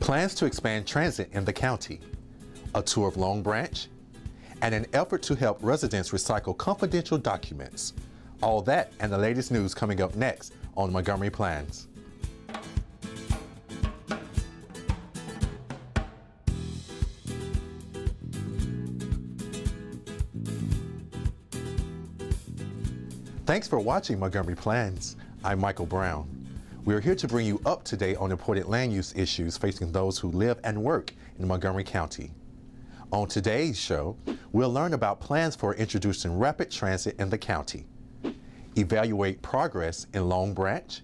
plans to expand transit in the county, a tour of Longbranch, and an effort to help residents recycle confidential documents. All that and the latest news coming up next on Montgomery Plans. Thanks for watching Montgomery Plans. I'm Michael Brown. We're here to bring you up to date on important land use issues facing those who live and work in Montgomery County. On today's show, we'll learn about plans for introducing rapid transit in the county, evaluate progress in Longbranch,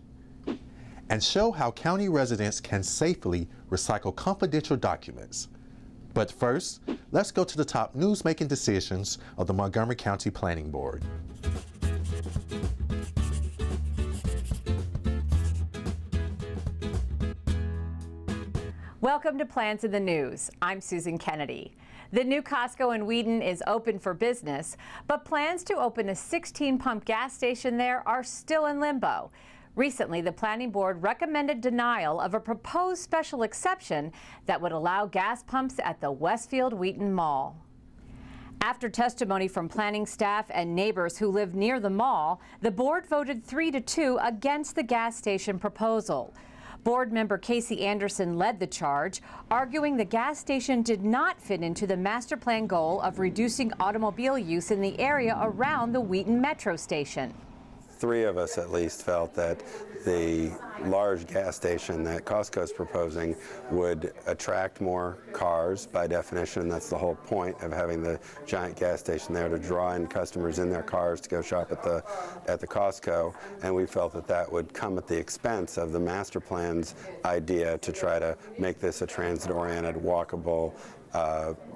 and show how county residents can safely recycle confidential documents. But first, let's go to the top news-making decisions of the Montgomery County Planning Board. Welcome to Plans in the News. I'm Susan Kennedy. The new Costco in Wheaton is open for business, but plans to open a 16-pump gas station there are still in limbo. Recently, the Planning Board recommended denial of a proposed special exception that would allow gas pumps at the Westfield Wheaton Mall. After testimony from planning staff and neighbors who live near the mall, the board voted 3-2 against the gas station proposal. Board member Casey Anderson led the charge, arguing the gas station did not fit into the master plan goal of reducing automobile use in the area around the Wheaton Metro Station. Three of us at least felt that the large gas station that Costco is proposing would attract more cars. By definition, that's the whole point of having the giant gas station there, to draw in customers in their cars to go shop at the Costco. And we felt that that would come at the expense of the master plan's idea to try to make this a transit-oriented, walkable,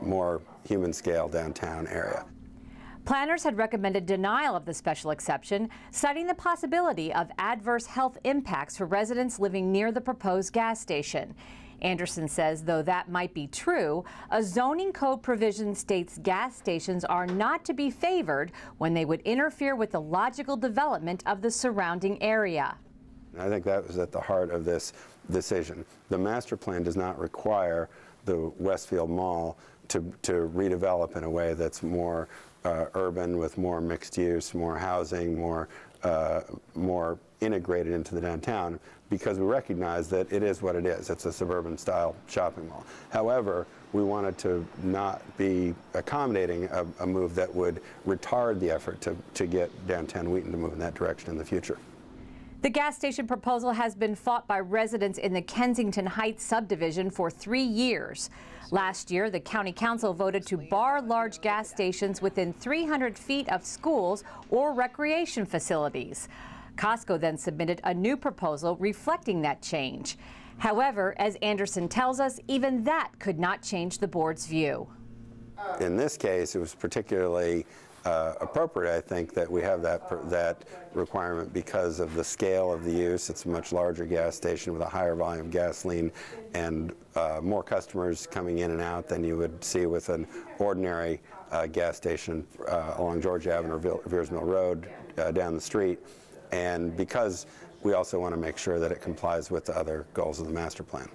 more human-scale downtown area. Planners had recommended denial of the special exception, citing the possibility of adverse health impacts for residents living near the proposed gas station. Anderson says, though that might be true, a zoning code provision states gas stations are not to be favored when they would interfere with the logical development of the surrounding area. I think that was at the heart of this decision. The master plan does not require the Westfield Mall to redevelop in a way that's more urban, with more mixed use, more housing, more integrated into the downtown, because we recognize that it is what it is. It's a suburban style shopping mall. However, we wanted to not be accommodating a move that would retard the effort to get downtown Wheaton to move in that direction in the future. The gas station proposal has been fought by residents in the Kensington Heights subdivision for 3 years. Last year, the County Council voted to bar large gas stations within 300 feet of schools or recreation facilities. Costco then submitted a new proposal reflecting that change. However, as Anderson tells us, even that could not change the board's view. In this case, it was particularly appropriate, I think, that we have that requirement because of the scale of the use. It's a much larger gas station with a higher volume of gasoline and more customers coming in and out than you would see with an ordinary gas station along George Avenue or Veers Mill Road down the street. And because we also want to make sure that it complies with the other goals of the master plan.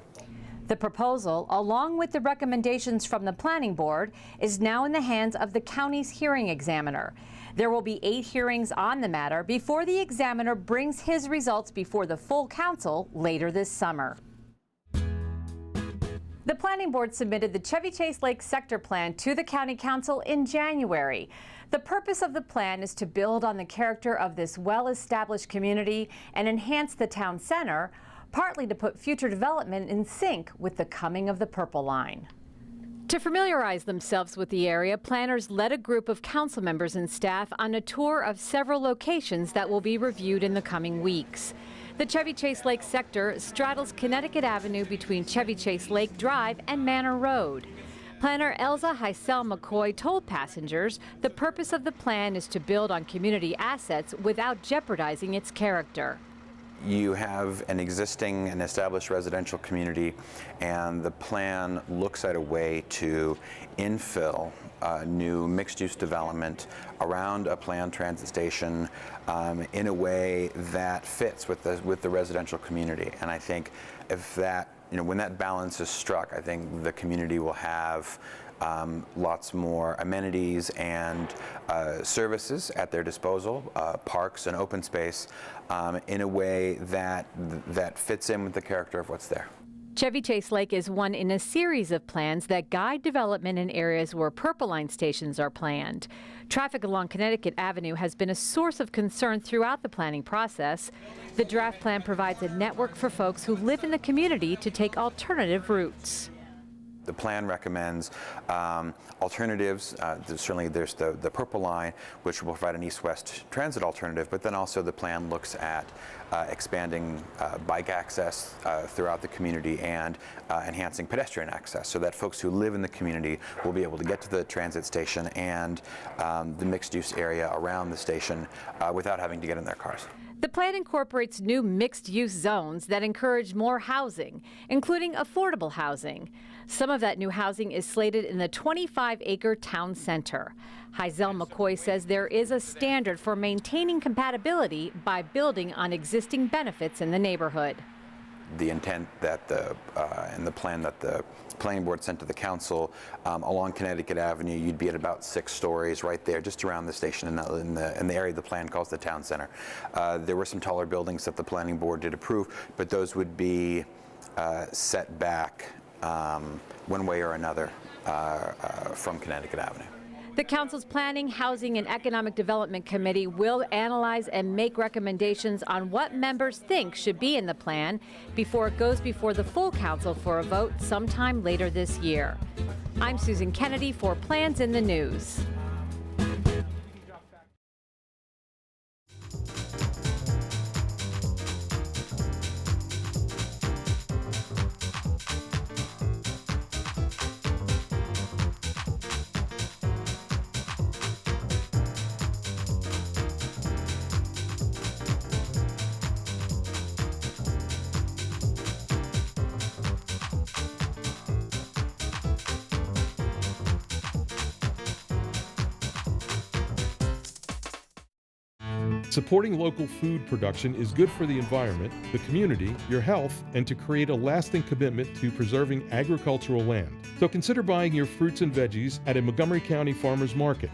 The proposal, along with the recommendations from the Planning Board, is now in the hands of the county's hearing examiner. There will be 8 hearings on the matter before the examiner brings his results before the full council later this summer. The Planning Board submitted the Chevy Chase Lake Sector Plan to the County Council in January. The purpose of the plan is to build on the character of this well-established community and enhance the town center, partly to put future development in sync with the coming of the Purple Line. To familiarize themselves with the area, planners led a group of council members and staff on a tour of several locations that will be reviewed in the coming weeks. The Chevy Chase Lake sector straddles Connecticut Avenue between Chevy Chase Lake Drive and Manor Road. Planner Elza Heisel McCoy told passengers the purpose of the plan is to build on community assets without jeopardizing its character. You have an existing and established residential community, and the plan looks at a way to infill new mixed-use development around a planned transit station in a way that fits with the residential community. And I think if that when that balance is struck, I think the community will have lots more amenities and services at their disposal, parks and open space, in a way that fits in with the character of what's there. Chevy Chase Lake is one in a series of plans that guide development in areas where Purple Line stations are planned. Traffic along Connecticut Avenue has been a source of concern throughout the planning process. The draft plan provides a network for folks who live in the community to take alternative routes. The plan recommends alternatives. Certainly there's the Purple Line, which will provide an east-west transit alternative, but then also the plan looks at expanding bike access throughout the community and enhancing pedestrian access so that folks who live in the community will be able to get to the transit station and the mixed-use area around the station without having to get in their cars. The plan incorporates new mixed-use zones that encourage more housing, including affordable housing. Some of that new housing is slated in the 25-acre town center. Heisel McCoy says there is a standard for maintaining compatibility by building on existing benefits in the neighborhood. The intent that in the plan that the planning board sent to the council along Connecticut Avenue, you'd be at about 6 stories right there, just around the station in the area the plan calls the town center. There were some taller buildings that the planning board did approve, but those would be set back one way or another from Connecticut Avenue. The Council's Planning, Housing, and Economic Development Committee will analyze and make recommendations on what members think should be in the plan before it goes before the full Council for a vote sometime later this year. I'm Susan Kennedy for Plans in the News. Supporting local food production is good for the environment, the community, your health, and to create a lasting commitment to preserving agricultural land. So consider buying your fruits and veggies at a Montgomery County farmers market.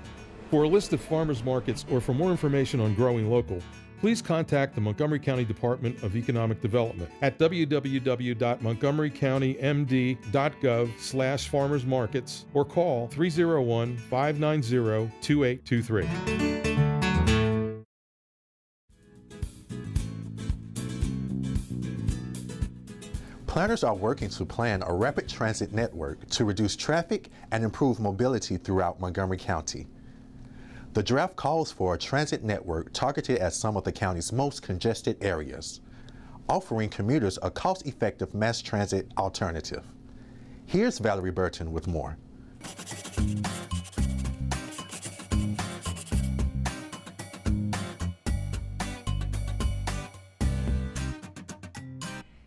For a list of farmers markets or for more information on growing local, please contact the Montgomery County Department of Economic Development at www.montgomerycountymd.gov/farmersmarkets or call 301-590-2823. Planners are working to plan a rapid transit network to reduce traffic and improve mobility throughout Montgomery County. The draft calls for a transit network targeted at some of the county's most congested areas, offering commuters a cost-effective mass transit alternative. Here's Valerie Burton with more.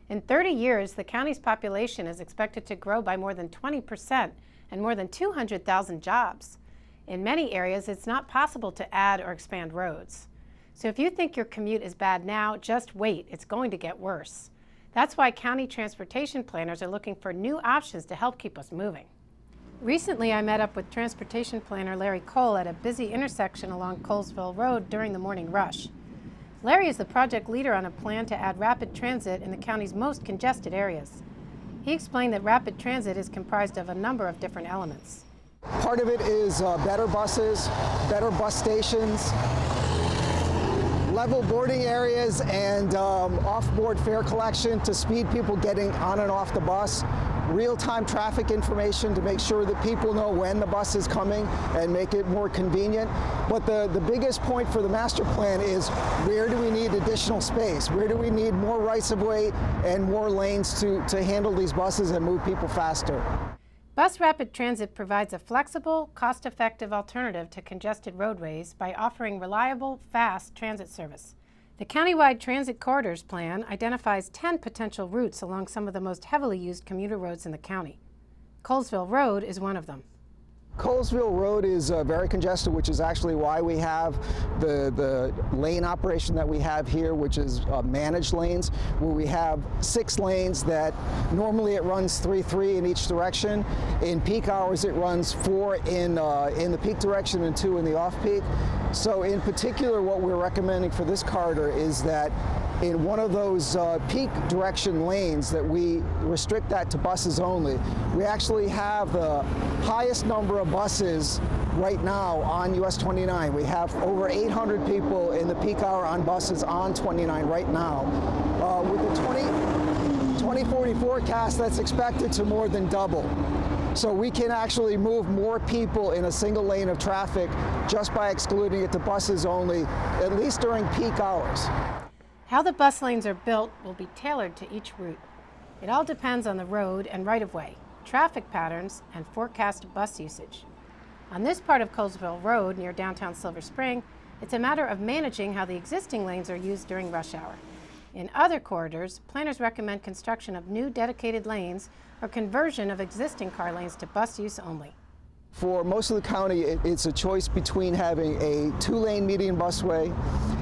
In 30 years, the county's population is expected to grow by more than 20% and more than 200,000 jobs. In many areas, it's not possible to add or expand roads. So if you think your commute is bad now, just wait, it's going to get worse. That's why county transportation planners are looking for new options to help keep us moving. Recently, I met up with transportation planner Larry Cole at a busy intersection along Colesville Road during the morning rush. Larry is the project leader on a plan to add rapid transit in the county's most congested areas. He explained that rapid transit is comprised of a number of different elements. Part of it is better buses, better bus stations, level boarding areas, and off-board fare collection to speed people getting on and off the bus, real-time traffic information to make sure that people know when the bus is coming and make it more convenient. But the biggest point for the master plan is, where do we need additional space? Where do we need more rights-of-way and more lanes to handle these buses and move people faster? Bus rapid transit provides a flexible, cost-effective alternative to congested roadways by offering reliable, fast transit service. The countywide transit corridors plan identifies 10 potential routes along some of the most heavily used commuter roads in the county. Colesville Road is one of them. Colesville Road is very congested, which is actually why we have the lane operation that we have here, which is managed lanes, where we have 6 lanes that normally it runs 3 in each direction. In peak hours, it runs 4 in the peak direction and 2 in the off-peak. So in particular, what we're recommending for this corridor is that in one of those peak direction lanes that we restrict that to buses only. We actually have the highest number of buses right now on US 29. We have over 800 people in the peak hour on buses on 29 right now. With the 2040 forecast, that's expected to more than double. So we can actually move more people in a single lane of traffic just by excluding it to buses only, at least during peak hours. How the bus lanes are built will be tailored to each route. It all depends on the road and right-of-way, traffic patterns, and forecast bus usage. On this part of Colesville Road near downtown Silver Spring, it's a matter of managing how the existing lanes are used during rush hour. In other corridors, planners recommend construction of new dedicated lanes or conversion of existing car lanes to bus use only. For most of the county, it's a choice between having a 2-lane median busway,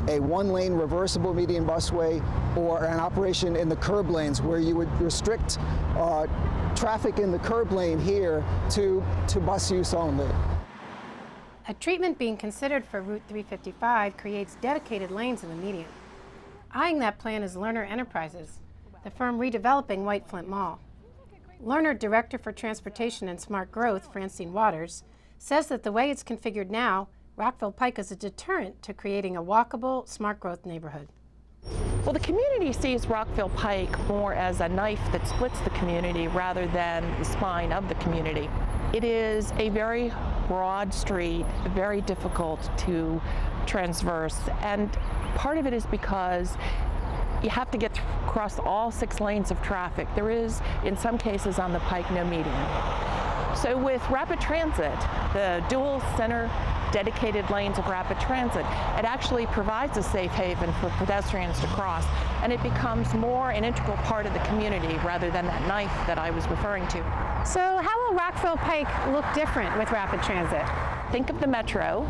a 1-lane reversible median busway, or an operation in the curb lanes where you would restrict traffic in the curb lane here to bus use only. A treatment being considered for Route 355 creates dedicated lanes in the median. Eyeing that plan is Lerner Enterprises, the firm redeveloping White Flint Mall. Lerner Director for Transportation and Smart Growth, Francine Waters, says that the way it's configured now, Rockville Pike is a deterrent to creating a walkable, smart growth neighborhood. Well, the community sees Rockville Pike more as a knife that splits the community rather than the spine of the community. It is a very broad street, very difficult to transverse, and part of it is because you have to get across all 6 lanes of traffic. There is, in some cases on the Pike, no median. So with rapid transit, the dual center dedicated lanes of rapid transit, it actually provides a safe haven for pedestrians to cross, and it becomes more an integral part of the community rather than that knife that I was referring to. So how will Rockville Pike look different with rapid transit? Think of the metro,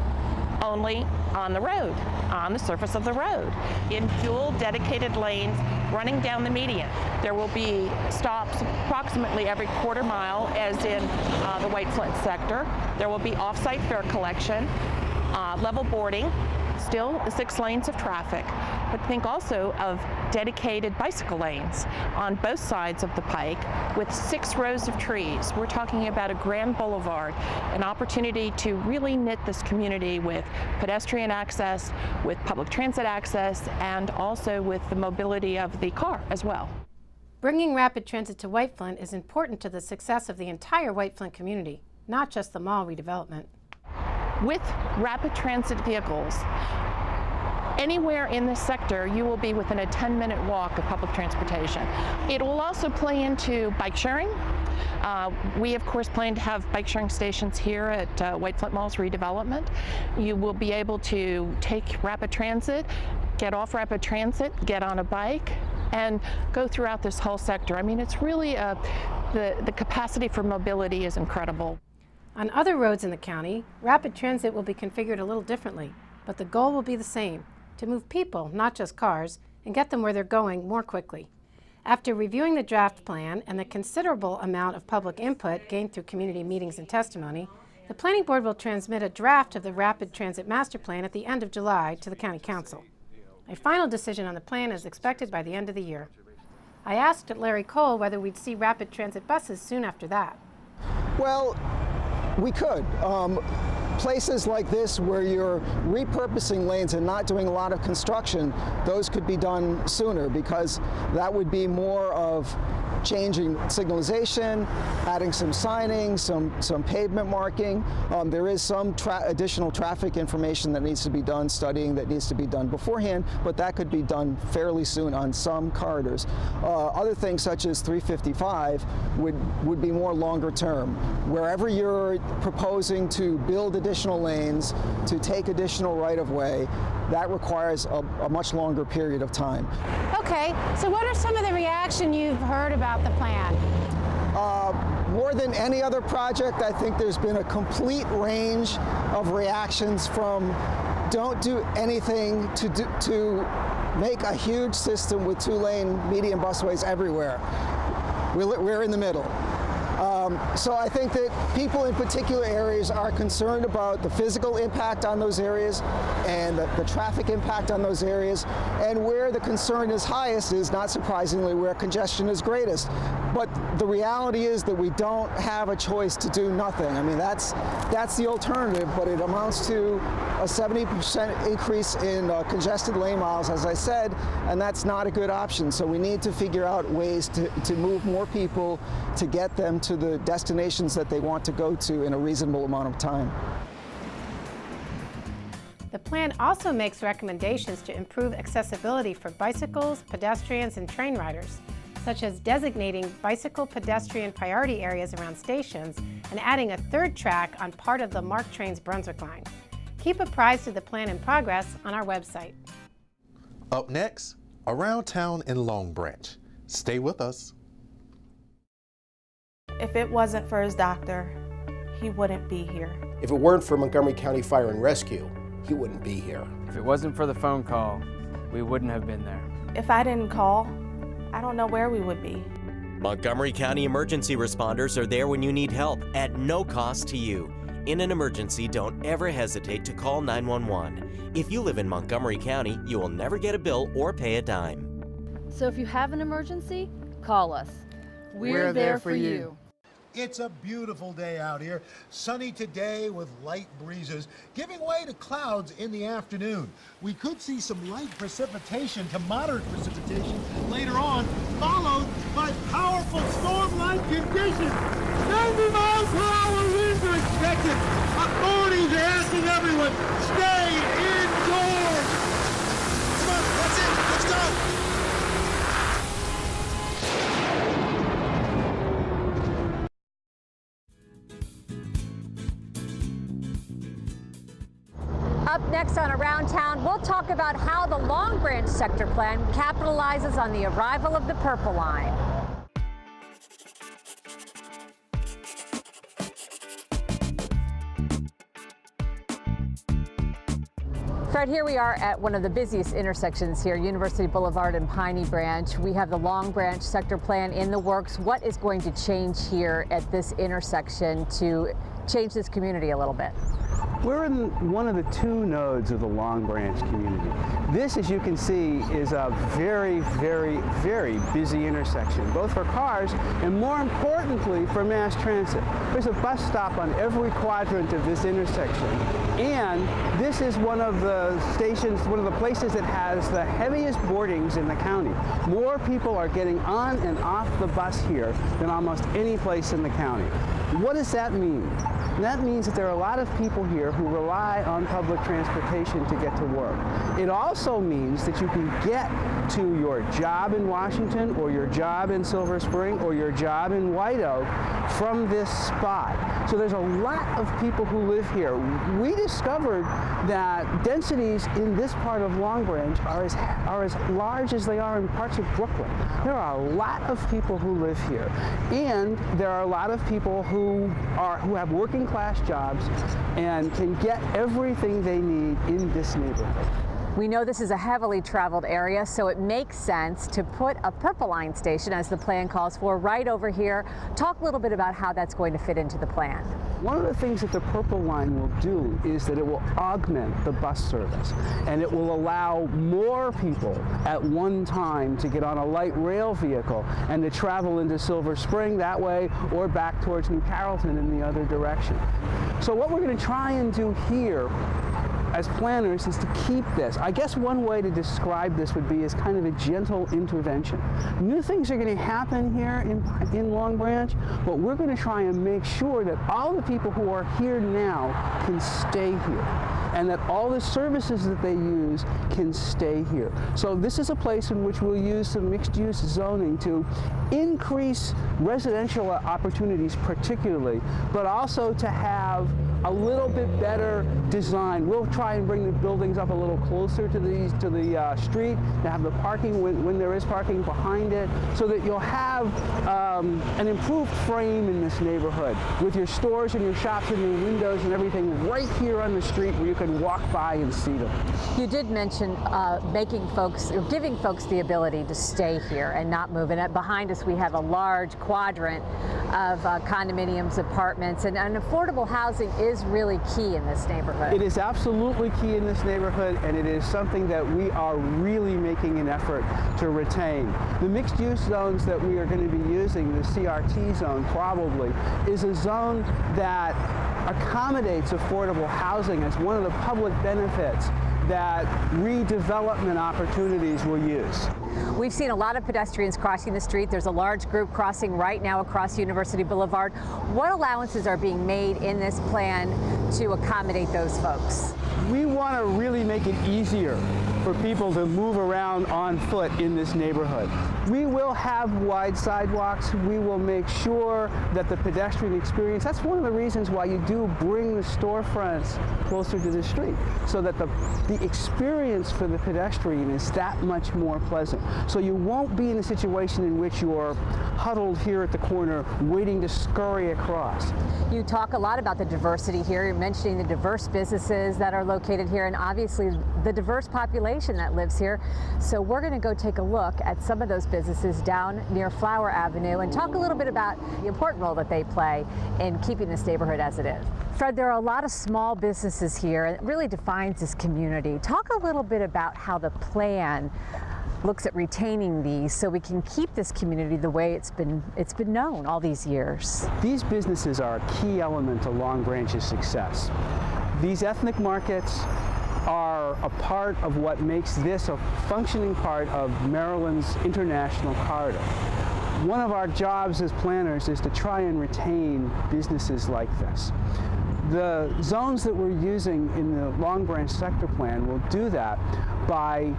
only on the road, on the surface of the road, in dual dedicated lanes running down the median. There will be stops approximately every quarter mile, as in the White Flint sector. There will be off-site fare collection, level boarding, still 6 lanes of traffic, but think also of dedicated bicycle lanes on both sides of the Pike with 6 rows of trees. We're talking about a grand boulevard, an opportunity to really knit this community with pedestrian access, with public transit access, and also with the mobility of the car as well. Bringing rapid transit to White Flint is important to the success of the entire White Flint community, not just the mall redevelopment. With rapid transit vehicles, anywhere in this sector, you will be within a 10-minute walk of public transportation. It will also play into bike sharing. We, of course, plan to have bike sharing stations here at White Flint Mall's redevelopment. You will be able to take rapid transit, get off rapid transit, get on a bike, and go throughout this whole sector. I mean, it's really, the capacity for mobility is incredible. On other roads in the county, rapid transit will be configured a little differently, but the goal will be the same, to move people, not just cars, and get them where they're going more quickly. After reviewing the draft plan and the considerable amount of public input gained through community meetings and testimony, the Planning Board will transmit a draft of the Rapid Transit Master Plan at the end of July to the County Council. A final decision on the plan is expected by the end of the year. I asked Larry Cole whether we'd see rapid transit buses soon after that. Well, we could. Places like this where you're repurposing lanes and not doing a lot of construction, those could be done sooner because that would be more of changing signalization, adding some signing, some pavement marking. There is some additional traffic information that needs to be done, studying that needs to be done beforehand, but that could be done fairly soon on some corridors. Other things such as 355 would be more longer term. Wherever you're proposing to build additional lanes, to take additional right-of-way, that requires a much longer period of time. Okay, so what are some of the reaction you've heard about the plan? More than any other project, I think there's been a complete range of reactions from don't do anything to make a huge system with 2-lane medium busways everywhere. We're in the middle. So I think that people in particular areas are concerned about the physical impact on those areas and the traffic impact on those areas. And where the concern is highest is, not surprisingly, where congestion is greatest. But the reality is that we don't have a choice to do nothing. I mean, that's the alternative, but it amounts to a 70% increase in congested lane miles, as I said, and that's not a good option. So we need to figure out ways to move more people, to get them to the destinations that they want to go to in a reasonable amount of time. The plan also makes recommendations to improve accessibility for bicycles, pedestrians, and train riders, such as designating bicycle pedestrian priority areas around stations and adding a third track on part of the MARC Trains Brunswick line. Keep apprised of the plan in progress on our website. Up next, Around Town in Longbranch. Stay with us. If it wasn't for his doctor, he wouldn't be here. If it weren't for Montgomery County Fire and Rescue, he wouldn't be here. If it wasn't for the phone call, we wouldn't have been there. If I didn't call, I don't know where we would be. Montgomery County emergency responders are there when you need help at no cost to you. In an emergency, don't ever hesitate to call 911. If you live in Montgomery County, you will never get a bill or pay a dime. So if you have an emergency, call us. We're there for you. It's a beautiful day out here, sunny today with light breezes, giving way to clouds in the afternoon. We could see some light precipitation to moderate precipitation later on, followed by powerful storm-like conditions. 90 miles per hour winds are expected. Authorities are asking everyone, stay indoors. Come on, that's it, let's go. Up next on Around Town, we'll talk about how the Longbranch sector plan capitalizes on the arrival of the Purple Line. Fred, here we are at one of the busiest intersections here, University Boulevard and Piney Branch. We have the Longbranch sector plan in the works. What is going to change here at this intersection to change this community a little bit? We're in one of the two nodes of the Longbranch community. This, as you can see, is a very, very, very busy intersection, both for cars and, more importantly, for mass transit. There's a bus stop on every quadrant of this intersection, and this is one of the stations, one of the places that has the heaviest boardings in the county. More people are getting on and off the bus here than almost any place in the county. What does that mean? That means that there are a lot of people here who rely on public transportation to get to work. It also means that you can get to your job in Washington or your job in Silver Spring or your job in White Oak from this spot. So there's a lot of people who live here. We discovered that densities in this part of Longbranch are as large as they are in parts of Brooklyn. There are a lot of people who live here, and there are a lot of people who have working class jobs and can get everything they need in this neighborhood. We know this is a heavily traveled area, so it makes sense to put a Purple Line station, as the plan calls for, right over here. Talk a little bit about how that's going to fit into the plan. One of the things that the Purple Line will do is that it will augment the bus service, and it will allow more people at one time to get on a light rail vehicle and to travel into Silver Spring that way or back towards New Carrollton in the other direction. So what we're going to try and do here as planners is to keep this. I guess one way to describe this would be as kind of a gentle intervention. New things are going to happen here in Longbranch, but we're going to try and make sure that all the people who are here now can stay here, and that all the services that they use can stay here. So this is a place in which we'll use some mixed-use zoning to increase residential opportunities particularly, but also to have a little bit better design. We'll try and bring the buildings up a little closer to the street, to have the parking when there is parking behind it, so that you'll have an improved frame in this neighborhood with your stores and your shops and your windows and everything right here on the street where you can walk by and see them. You did mention giving folks the ability to stay here and not move. And behind us we have a large quadrant of condominiums, apartments, and affordable housing is really key in this neighborhood. It is absolutely key in this neighborhood, and it is something that we are really making an effort to retain. The mixed-use zones that we are going to be using, the CRT zone probably, is a zone that accommodates affordable housing as one of the public benefits that redevelopment opportunities will use. We've seen a lot of pedestrians crossing the street. There's a large group crossing right now across University Boulevard. What allowances are being made in this plan to accommodate those folks? We want to really make it easier for people to move around on foot in this neighborhood. We will have wide sidewalks. We will make sure that the pedestrian experience, that's one of the reasons why you do bring the storefronts closer to the street, so that the experience for the pedestrian is that much more pleasant. So you won't be in a situation in which you're huddled here at the corner waiting to scurry across. You talk a lot about the diversity here. You're mentioning the diverse businesses that are located here, and obviously the diverse population that lives here. So we're going to go take a look at some of those businesses down near Flower Avenue and talk a little bit about the important role that they play in keeping this neighborhood as it is. Fred, there are a lot of small businesses here, and it really defines this community. Talk a little bit about how the plan looks at retaining these so we can keep this community the way it's been known all these years. These businesses are a key element to Longbranch's success. These ethnic markets are a part of what makes this a functioning part of Maryland's international corridor. One of our jobs as planners is to try and retain businesses like this. The zones that we're using in the Longbranch sector plan will do that by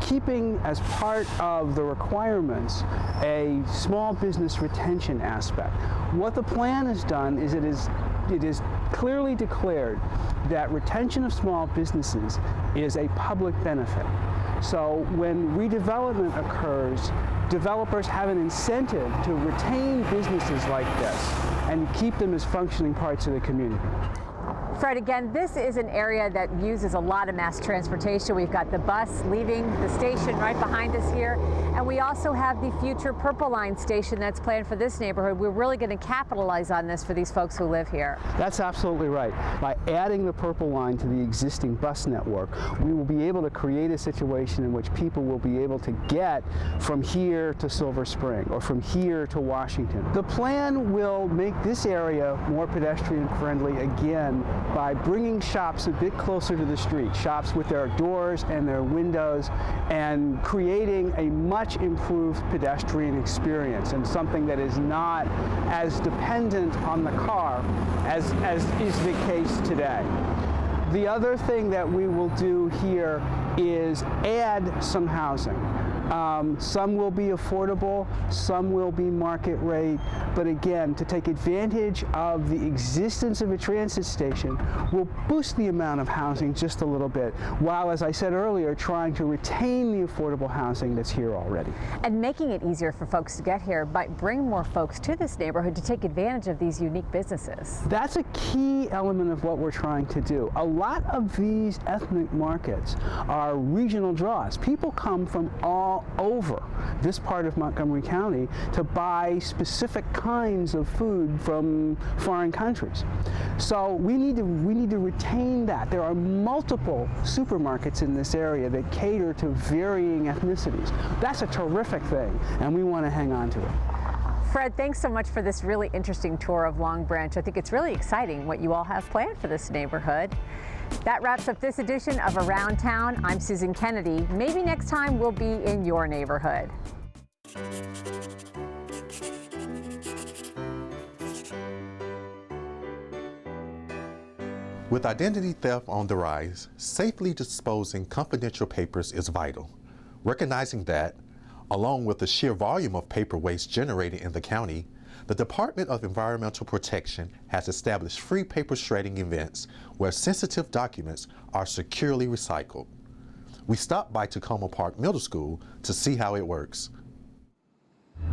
keeping as part of the requirements a small business retention aspect. What the plan has done is it is clearly declared that retention of small businesses is a public benefit. So when redevelopment occurs, developers have an incentive to retain businesses like this and keep them as functioning parts of the community. Fred, again, this is an area that uses a lot of mass transportation. We've got the bus leaving the station right behind us here, and we also have the future Purple Line station that's planned for this neighborhood. We're really going to capitalize on this for these folks who live here. That's absolutely right. By adding the Purple Line to the existing bus network, we will be able to create a situation in which people will be able to get from here to Silver Spring or from here to Washington. The plan will make this area more pedestrian friendly again by bringing shops a bit closer to the street, shops with their doors and their windows, and creating a much improved pedestrian experience, and something that is not as dependent on the car as is the case today. The other thing that we will do here is add some housing. Some will be affordable, some will be market rate, but again, to take advantage of the existence of a transit station will boost the amount of housing just a little bit, while, as I said earlier, trying to retain the affordable housing that's here already. And making it easier for folks to get here might bring more folks to this neighborhood to take advantage of these unique businesses. That's a key element of what we're trying to do. A lot of these ethnic markets are regional draws. People come from all over this part of Montgomery County to buy specific kinds of food from foreign countries. So we need to retain that. There are multiple supermarkets in this area that cater to varying ethnicities. That's a terrific thing, and we want to hang on to it. Fred, thanks so much for this really interesting tour of Longbranch. I think it's really exciting what you all have planned for this neighborhood. That wraps up this edition of Around Town. I'm Susan Kennedy. Maybe next time we'll be in your neighborhood. With identity theft on the rise, safely disposing confidential papers is vital. Recognizing that, along with the sheer volume of paper waste generated in the county, The Department of Environmental Protection has established free paper shredding events where sensitive documents are securely recycled. We stopped by Tacoma Park Middle School to see how it works.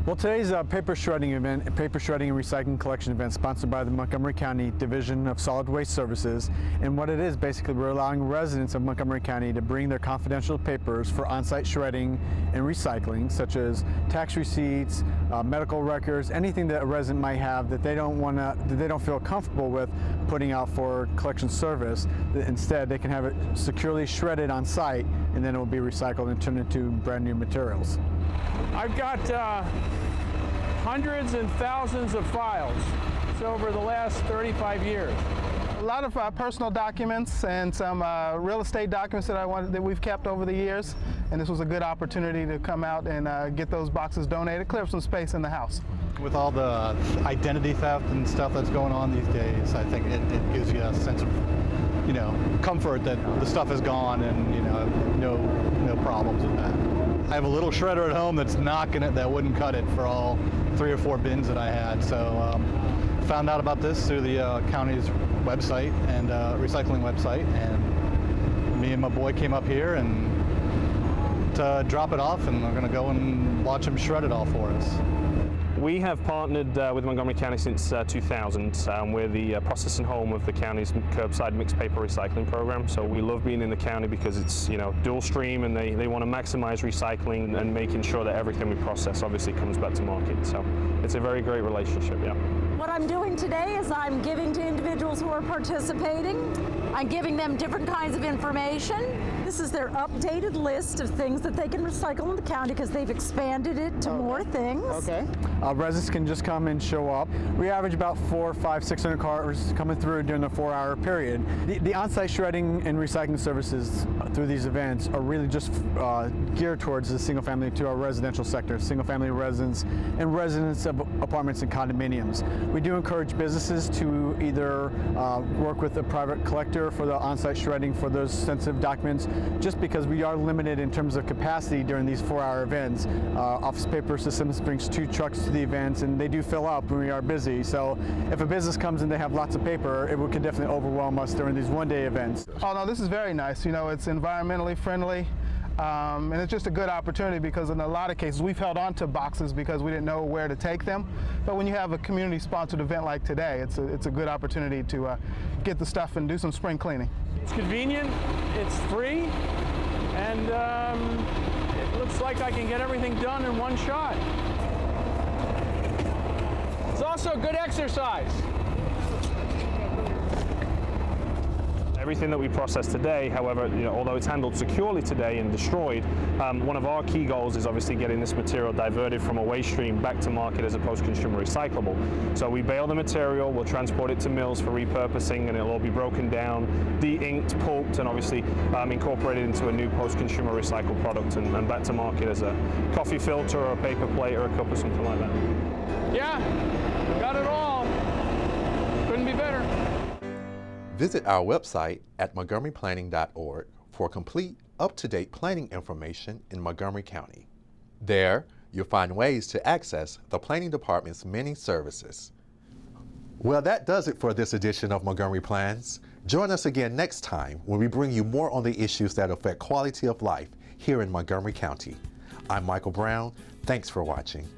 Well, today's a paper shredding event, a paper shredding and recycling collection event sponsored by the Montgomery County Division of Solid Waste Services. And what it is, basically, we're allowing residents of Montgomery County to bring their confidential papers for on-site shredding and recycling, such as tax receipts, medical records, anything that a resident might have that they don't feel comfortable with putting out for collection service. Instead, they can have it securely shredded on site, and then it will be recycled and turned into brand new materials. I've got hundreds and thousands of files. It's over the last 35 years. A lot of personal documents and some real estate documents that we've kept over the years, and this was a good opportunity to come out and get those boxes donated, clear up some space in the house. With all the identity theft and stuff that's going on these days, I think it gives you a sense of, comfort that the stuff is gone and, no problems with that. I have a little shredder at home that wouldn't cut it for all 3 or 4 bins that I had. So found out about this through the county's website and recycling website, and me and my boy came up here and to drop it off, and we're going to go and watch him shred it all for us. We have partnered with Montgomery County since 2000. We're the processing home of the county's curbside mixed paper recycling program. So we love being in the county because it's dual stream, and they want to maximize recycling and making sure that everything we process obviously comes back to market. So it's a very great relationship, yeah. What I'm doing today is I'm giving to individuals who are participating. I'm giving them different kinds of information. This is their updated list of things that they can recycle in the county because they've expanded it to more things. Okay. Residents can just come and show up. We average about 400, 500, 600 cars coming through during the 4-hour period. The on-site shredding and recycling services through these events are really just geared towards to our residential sector, single-family residents and residents of apartments and condominiums. We do encourage businesses to either work with a private collector for the on-site shredding for those sensitive documents, just because we are limited in terms of capacity during these 4-hour events. Office Paper Systems brings 2 trucks to the events, and they do fill up when we are busy. So if a business comes and they have lots of paper, it can definitely overwhelm us during these one-day events. Oh no, this is very nice. It's environmentally friendly. And it's just a good opportunity because in a lot of cases we've held on to boxes because we didn't know where to take them. But when you have a community-sponsored event like today, it's a good opportunity to get the stuff and do some spring cleaning. It's convenient, it's free, and it looks like I can get everything done in one shot. It's also good exercise. Everything that we process today, however, although it's handled securely today and destroyed, one of our key goals is obviously getting this material diverted from a waste stream back to market as a post-consumer recyclable. So we bale the material, we'll transport it to mills for repurposing, and it'll all be broken down, de-inked, pulped, and obviously incorporated into a new post-consumer recycled product and back to market as a coffee filter or a paper plate or a cup or something like that. Yeah, got it all. Couldn't be better. Visit our website at montgomeryplanning.org for complete, up-to-date planning information in Montgomery County. There, you'll find ways to access the Planning Department's many services. Well, that does it for this edition of Montgomery Plans. Join us again next time when we bring you more on the issues that affect quality of life here in Montgomery County. I'm Michael Brown. Thanks for watching.